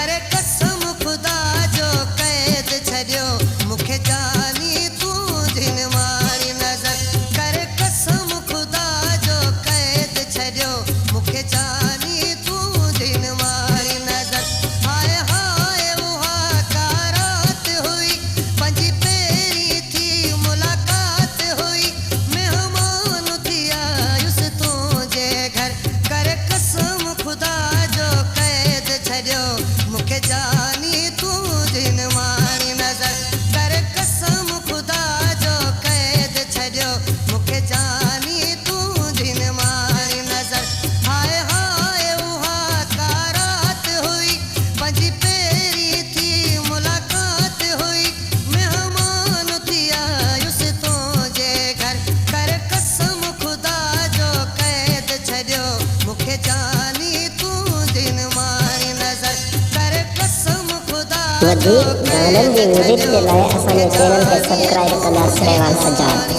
करे कसम खुदा जो कैद छड़ियो मुखे जानी तू जिन मारी नजर करे कसम खुदा जो कैद छड़ियो मुखे जानी तू जिन मारी नजर हाय हाय उहा का रात हुई पंजी पेरी थी मुलाकात हुई मेहमान थी आयुस तुझे घर करे कसम खुदा जो कैद छड़ियो मुखे जानी तू जिन मारी नजर करे कसम खुदा जो कैद छड़ियो मुखे जानी तू जिन मारी नजर हाय हाय उहा का रात हुई पंजी पेरी थी मुलाकात हुई मेहमान थी आयुस तुझे घर करे कसम खुदा जो कैद छड़ियो मुखे जानी तू जिन मारी नजर करे कसम खुदा जो गानन जी म्यूजिक के लाए असांजे चैनल खे सब्सक्राइब कंदा श्रेवाल सजाद।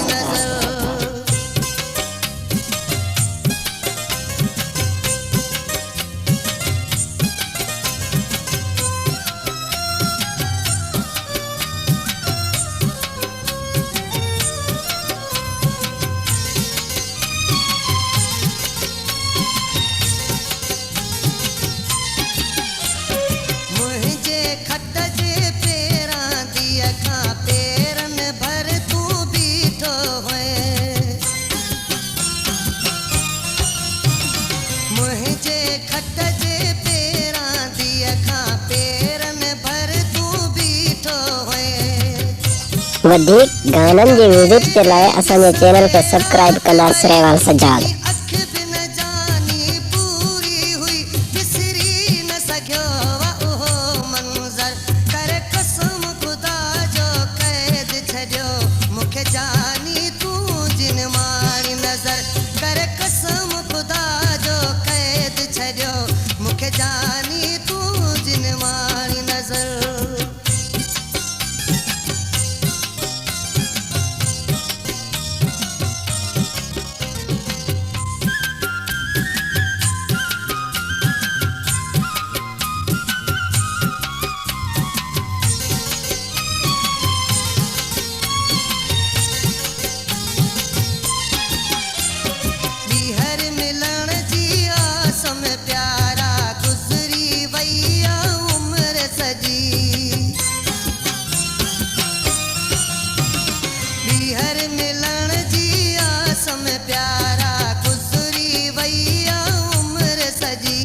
मुझे खट जे पेरां दी अखां पेरन भर तू बीठो है मुझे खट जे पेरां दी अखां पेरन भर तू बीठो है वधीक गानन जी म्यूजिक के लाए असांजे चैनल खे सब्सक्राइब कंदा श्रेवाल सजाद। अख बिन जानी पूरी हुई बिसरी न सघियो उहो मंज़र करे कसम खुदा जो कैद छड़ियो मुखे जानी तू जिन मारी नजर करे कसम खुदा जो कैद छड़ियो मुखे जानी तू जिन मारी नजर बीहर मिलण जी आस में प्यारा गुज़री वई आ उम्र सजी बीहर मिलण जी आस में प्यारा गुज़री वई आ उम्र सजी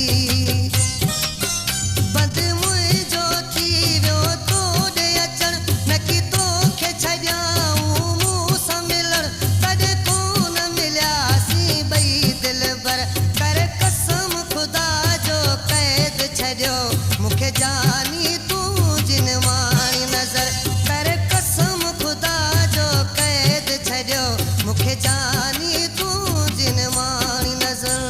बंद मुंहिंजो थी वियो तोॾे अचण न की तोखे छॾियाऊं मूं सां मिलण तॾहिं कोन मिलियासीं ॿई दिलबर करे कसम खुदा जो कैद छड़ियो मुखे जानी तू जिन मारी नजर करे कसम खुदा जो कैद छड़ियो मुखे जानी तू जिन मारी नजर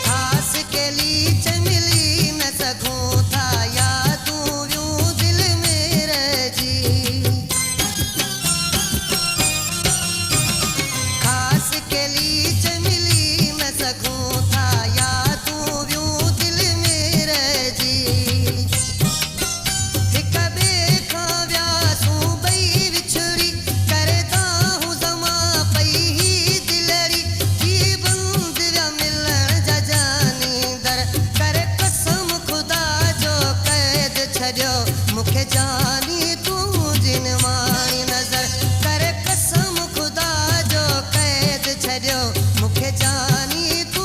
खास के लीच मिली न सकूं था यादूं यूं दिल में रह जी खास के लीच मिली न सकूं था यादूं यूं दिल में रह जी हिक ॿिए खां वियासूं ॿई विछड़ी करदा हूं ज़मा पई ही दिलड़ी थी बंद विया मिलण जा जानी दर करे कसम खुदा जो कैद छड़ियो मुखे जानी तू जिन मारी नजर करे कसम खुदा जो कैद छड़ियो मुखे जानी तू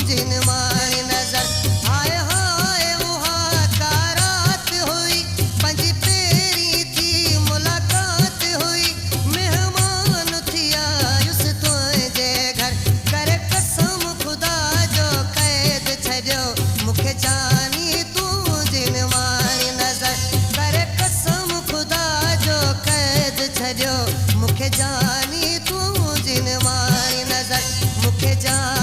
जिन मारी नजर हाय हाय उहा का रात हुई पंजी पेरी थी मुलाकात हुई मेहमान थी आयुस तुझे घर करे कसम खुदा जो कैद छड़ियो मुखे जानी तू जिन मारी नजर करे कसम खुदा जो कैद छड़ियो मुखे जानी तू जिन मारी मूंखे जान